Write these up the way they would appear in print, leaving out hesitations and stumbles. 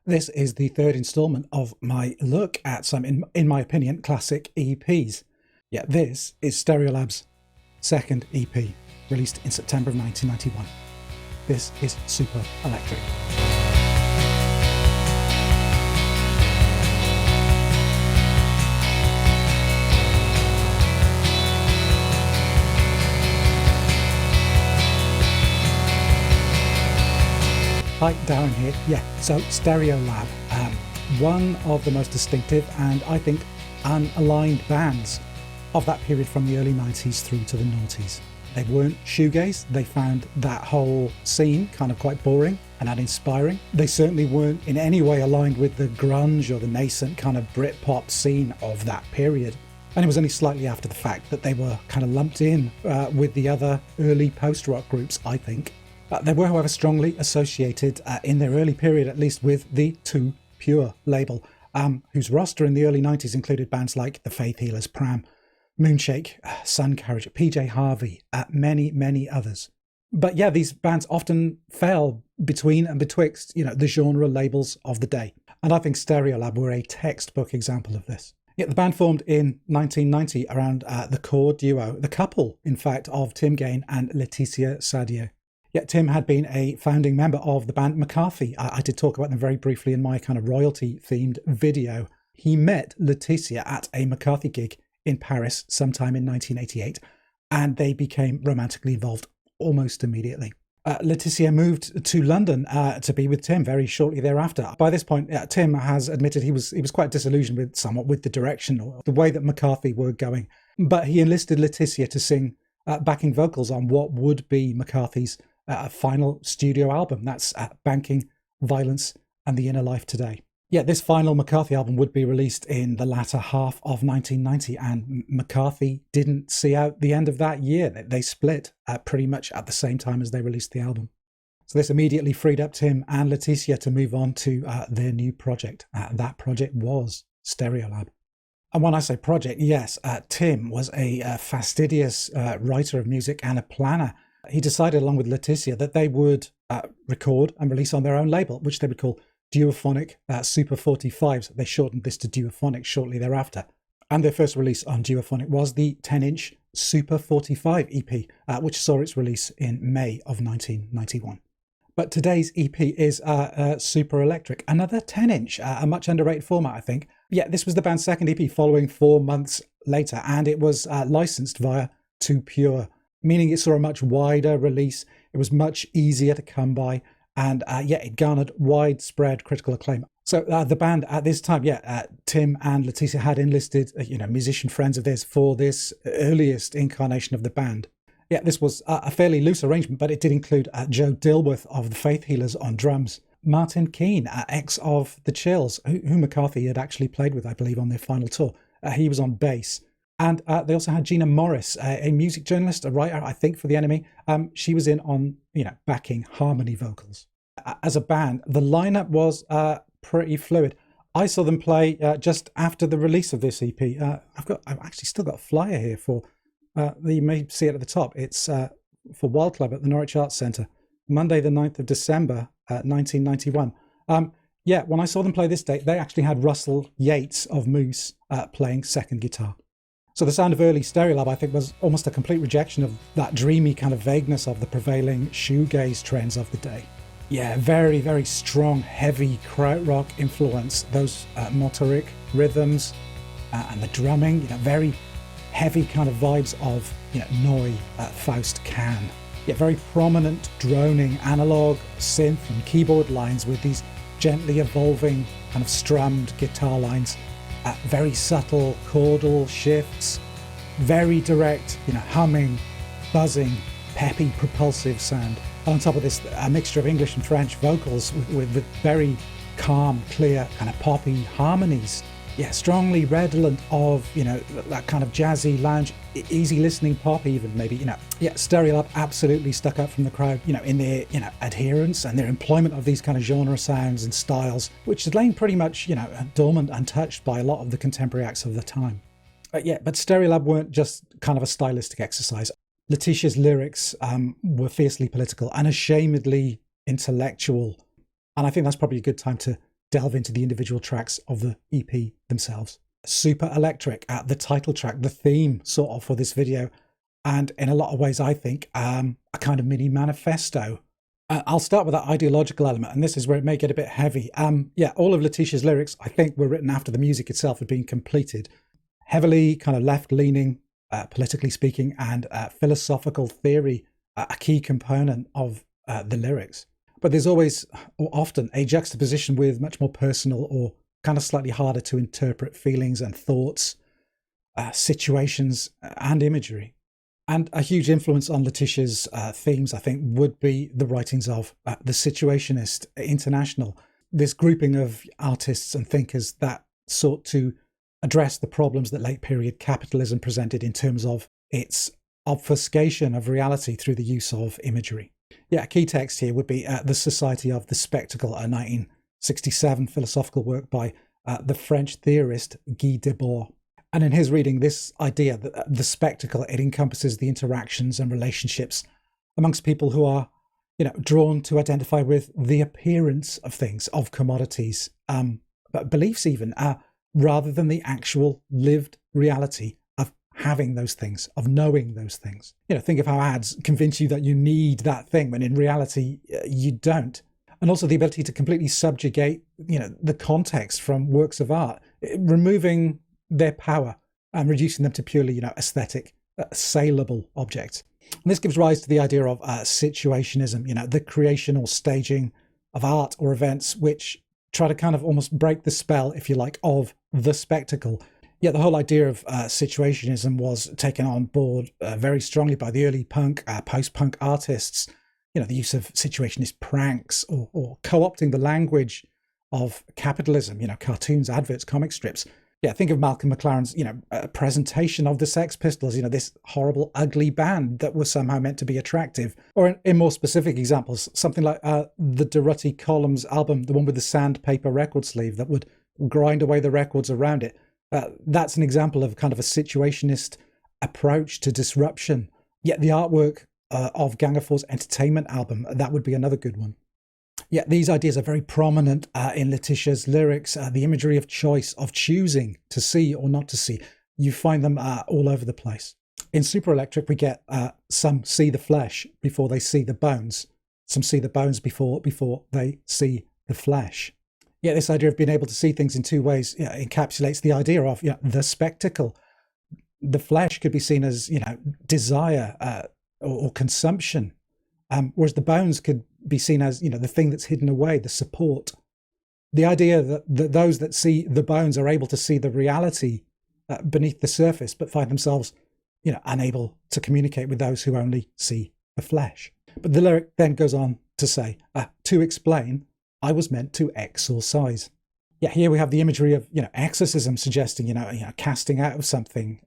This is the third installment of my look at some, in my opinion, classic EPs. Yeah, this is Stereolab's second EP, released in September of 1991. This is Super Electric. Hi, Darren here. Yeah, so Stereolab, one of the most distinctive and I think unaligned bands of that period from the early 90s through to the noughties. They weren't shoegaze. They found that whole scene kind of quite boring and uninspiring. They certainly weren't in any way aligned with the grunge or the nascent kind of Britpop scene of that period. And it was only slightly after the fact that they were kind of lumped in with the other early post-rock groups, I think. They were, however, strongly associated in their early period, at least, with the Too Pure label, whose roster in the early 90s included bands like The Faith Healers, Pram, Moonshake, Sun Carriage, PJ Harvey, many, many others. But yeah, these bands often fell between and betwixt, the genre labels of the day. And I think Stereolab were a textbook example of this. Yeah, the band formed in 1990 around the core duo, the couple, in fact, of Tim Gain and Laetitia Sadio. Yeah, Tim had been a founding member of the band McCarthy. I did talk about them very briefly in my kind of royalty-themed video. He met Laetitia at a McCarthy gig in Paris sometime in 1988, and they became romantically involved almost immediately. Laetitia moved to London to be with Tim very shortly thereafter. By this point, Tim has admitted he was quite disillusioned somewhat with the direction or the way that McCarthy were going, but he enlisted Laetitia to sing backing vocals on what would be McCarthy's final studio album. That's Banking, Violence and the Inner Life Today. Yeah, this final McCarthy album would be released in the latter half of 1990, and McCarthy didn't see out the end of that year. They split pretty much at the same time as they released the album. So this immediately freed up Tim and Laetitia to move on to their new project. That project was Stereolab. And when I say project, yes, Tim was a fastidious writer of music and a planner. He decided, along with Laetitia, that they would record and release on their own label, which they would call Duophonic Super 45s. They shortened this to Duophonic shortly thereafter. And their first release on Duophonic was the 10-inch Super 45 EP, which saw its release in May of 1991. But today's EP is Super Electric, another 10-inch, a much underrated format, I think. Yeah, this was the band's second EP following 4 months later, and it was licensed via Too Pure, meaning it saw a much wider release. It was much easier to come by, and it garnered widespread critical acclaim. So the band at this time, Tim and Laetitia had enlisted, musician friends of theirs for this earliest incarnation of the band. Yeah, this was a fairly loose arrangement, but it did include Joe Dilworth of the Faith Healers on drums, Martin Keane, ex of The Chills, who McCarthy had actually played with, I believe, on their final tour. He was on bass. And they also had Gina Morris, a music journalist, a writer, I think, for The Enemy. She was in on, backing harmony vocals. As a band, the lineup was pretty fluid. I saw them play just after the release of this EP. I've actually still got a flyer here for, you may see it at the top. It's for Wild Club at the Norwich Arts Centre, Monday the 9th of December, 1991. When I saw them play this date, they actually had Russell Yates of Moose playing second guitar. So the sound of early Stereolab, I think, was almost a complete rejection of that dreamy kind of vagueness of the prevailing shoegaze trends of the day. Yeah, very, very strong, heavy krautrock influence, those motoric rhythms and the drumming, very heavy kind of vibes of, Neu, Faust Can. Yeah, very prominent droning analog synth and keyboard lines with these gently evolving kind of strummed guitar lines. Very subtle chordal shifts, very direct, humming, buzzing, peppy, propulsive sound. And on top of this, a mixture of English and French vocals with very calm, clear, kind of poppy harmonies. Yeah, strongly redolent of, that kind of jazzy, lounge, easy listening pop even, maybe, Stereolab absolutely stuck out from the crowd, in their, adherence and their employment of these kind of genre sounds and styles, which had lain pretty much, dormant, untouched by a lot of the contemporary acts of the time. But Stereolab weren't just kind of a stylistic exercise. Laetitia's lyrics were fiercely political and ashamedly intellectual. And I think that's probably a good time to delve into the individual tracks of the EP themselves. Super electric, the title track, the theme sort of for this video, and in a lot of ways I think a kind of mini manifesto. I'll start with that ideological element, and this is where it may get a bit heavy. Yeah, all of Letitia's lyrics, I think, were written after the music itself had been completed. Heavily kind of left-leaning, politically speaking, and philosophical theory, a key component of the lyrics. But there's always, or often, a juxtaposition with much more personal or kind of slightly harder to interpret feelings and thoughts, situations, and imagery. And a huge influence on Letitia's themes, I think, would be the writings of the Situationist International, this grouping of artists and thinkers that sought to address the problems that late period capitalism presented in terms of its obfuscation of reality through the use of imagery. Yeah, a key text here would be The Society of the Spectacle, a 1967 philosophical work by the French theorist Guy Debord. And in his reading, this idea that the spectacle, it encompasses the interactions and relationships amongst people who are, drawn to identify with the appearance of things, of commodities, but beliefs even, rather than the actual lived reality of having those things, of knowing those things. Think of how ads convince you that you need that thing when in reality you don't. And also the ability to completely subjugate, the context from works of art, removing their power and reducing them to purely, aesthetic, saleable objects. And this gives rise to the idea of situationism, the creation or staging of art or events which try to kind of almost break the spell, if you like, of the spectacle. Yet the whole idea of situationism was taken on board very strongly by the early punk, post-punk artists. The use of situationist pranks or co-opting the language of capitalism, cartoons, adverts, comic strips. Yeah, think of Malcolm McLaren's, presentation of the Sex Pistols, this horrible, ugly band that was somehow meant to be attractive. Or in more specific examples, something like the Durruti Columns album, the one with the sandpaper record sleeve that would grind away the records around it. That's an example of kind of a situationist approach to disruption. Yet the artwork of Gang of Four's Entertainment album, that would be another good one. Yeah, these ideas are very prominent in Letitia's lyrics. The imagery of choice, of choosing to see or not to see. You find them all over the place. In Super Electric, we get some see the flesh before they see the bones. Some see the bones before they see the flesh. Yeah, this idea of being able to see things in two ways encapsulates the idea of the spectacle. The flesh could be seen as desire or consumption, whereas the bones could be seen as the thing that's hidden away, the support. The idea that those that see the bones are able to see the reality beneath the surface, but find themselves unable to communicate with those who only see the flesh. But the lyric then goes on to say, to explain, I was meant to exorcise. Yeah, here we have the imagery of exorcism, suggesting casting out of something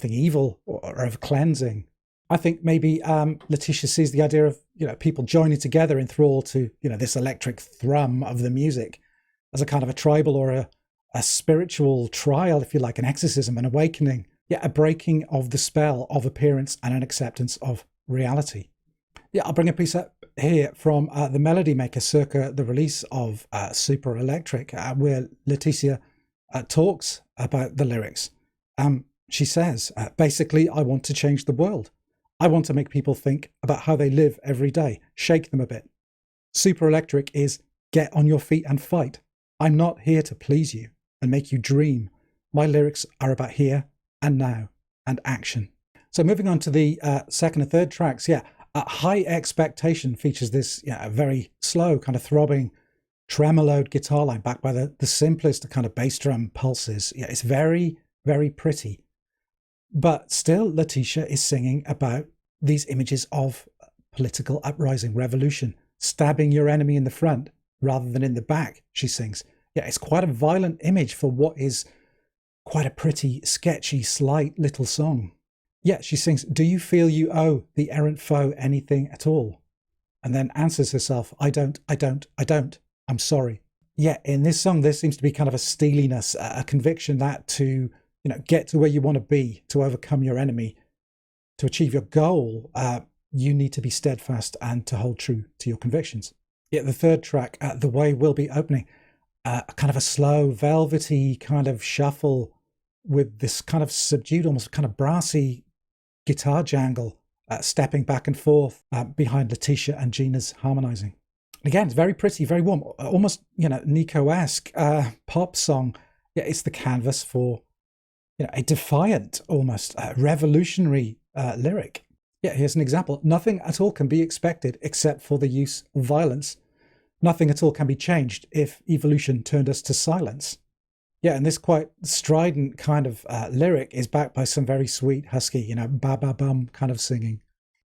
evil or of cleansing. I think maybe Letitia sees the idea of people joining together in thrall to this electric thrum of the music as a kind of a tribal or a spiritual trial, if you like, an exorcism, an awakening, a breaking of the spell of appearance and an acceptance of reality. Yeah, I'll bring a piece up here from the Melody Maker circa the release of Super Electric, where Letitia talks about the lyrics. She says, basically, I want to change the world. I want to make people think about how they live every day, shake them a bit. Super Electric is get on your feet and fight. I'm not here to please you and make you dream. My lyrics are about here and now and action. So moving on to the second and third tracks, High Expectation features this very slow, kind of throbbing, tremoloed guitar line backed by the simplest kind of bass drum pulses. Yeah, it's very, very pretty. But still, Letitia is singing about these images of political uprising, revolution, stabbing your enemy in the front rather than in the back, she sings. Yeah, it's quite a violent image for what is quite a pretty, sketchy, slight little song. Yeah, she sings, do you feel you owe the errant foe anything at all? And then answers herself, I don't, I'm sorry. Yeah, in this song, there seems to be kind of a steeliness, a conviction that to get to where you want to be, to overcome your enemy, to achieve your goal, you need to be steadfast and to hold true to your convictions. Yet the third track, The Way Will Be Opening, kind of a slow, velvety kind of shuffle with this kind of subdued, almost kind of brassy guitar jangle stepping back and forth behind Letitia and Gina's harmonizing. Again, it's very pretty, very warm, almost, Nico-esque pop song. Yeah, it's the canvas for, a defiant, almost revolutionary lyric. Yeah, here's an example. Nothing at all can be expected except for the use of violence. Nothing at all can be changed if evolution turned us to silence. Yeah, and this quite strident kind of lyric is backed by some very sweet, husky, ba-ba-bum kind of singing.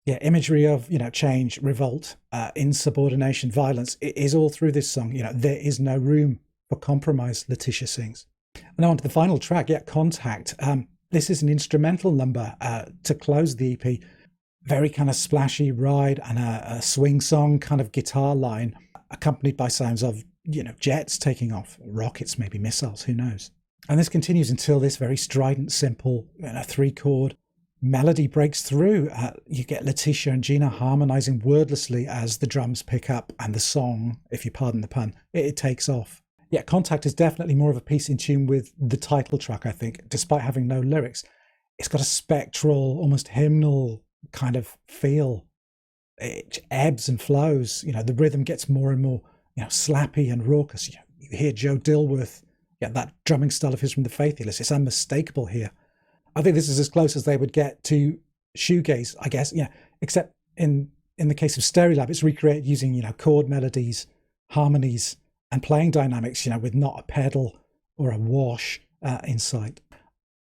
Yeah, imagery of, change, revolt, insubordination, violence is all through this song. There is no room for compromise, Letitia sings. And now on to the final track, Contact. This is an instrumental number to close the EP. Very kind of splashy ride and a swing song kind of guitar line, accompanied by sounds of, jets taking off, rockets, maybe missiles, who knows. And this continues until this very strident, simple, 3-chord melody breaks through. You get Letitia and Gina harmonizing wordlessly as the drums pick up and the song, if you pardon the pun, it takes off. Yeah, Contact is definitely more of a piece in tune with the title track, I think, despite having no lyrics. It's got a spectral, almost hymnal kind of feel. It ebbs and flows. The rhythm gets more and more, slappy and raucous. You hear Joe Dilworth, that drumming style of his from the Faith Healers. It's unmistakable here. I think this is as close as they would get to shoegaze, I guess. Except in the case of Stereolab, it's recreated using, chord melodies, harmonies, and playing dynamics, with not a pedal or a wash in sight.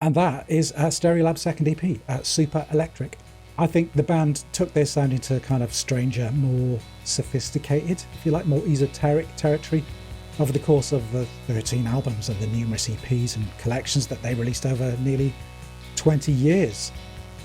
And that is Stereolab's second EP, Super Electric. I think the band took their sound into kind of stranger, more sophisticated, if you like, more esoteric territory over the course of the 13 albums and the numerous EPs and collections that they released over nearly 20 years.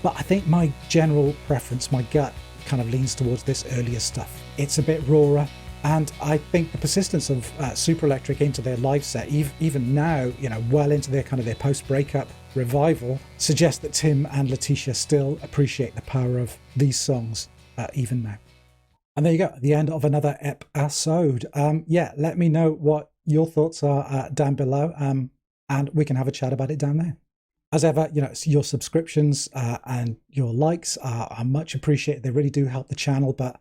But I think my general preference, my gut, kind of leans towards this earlier stuff. It's a bit rawer, and I think the persistence of Super Electric into their live set, even now, well into their post-breakup revival, suggests that Tim and Letitia still appreciate the power of these songs even now. And there you go, the end of another episode. Let me know what your thoughts are down below, and we can have a chat about it down there. As ever, your subscriptions and your likes are much appreciated. They really do help the channel, but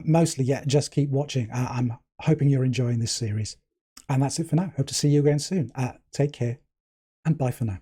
mostly, just keep watching. I'm hoping you're enjoying this series. And that's it for now. Hope to see you again soon. Take care, and bye for now.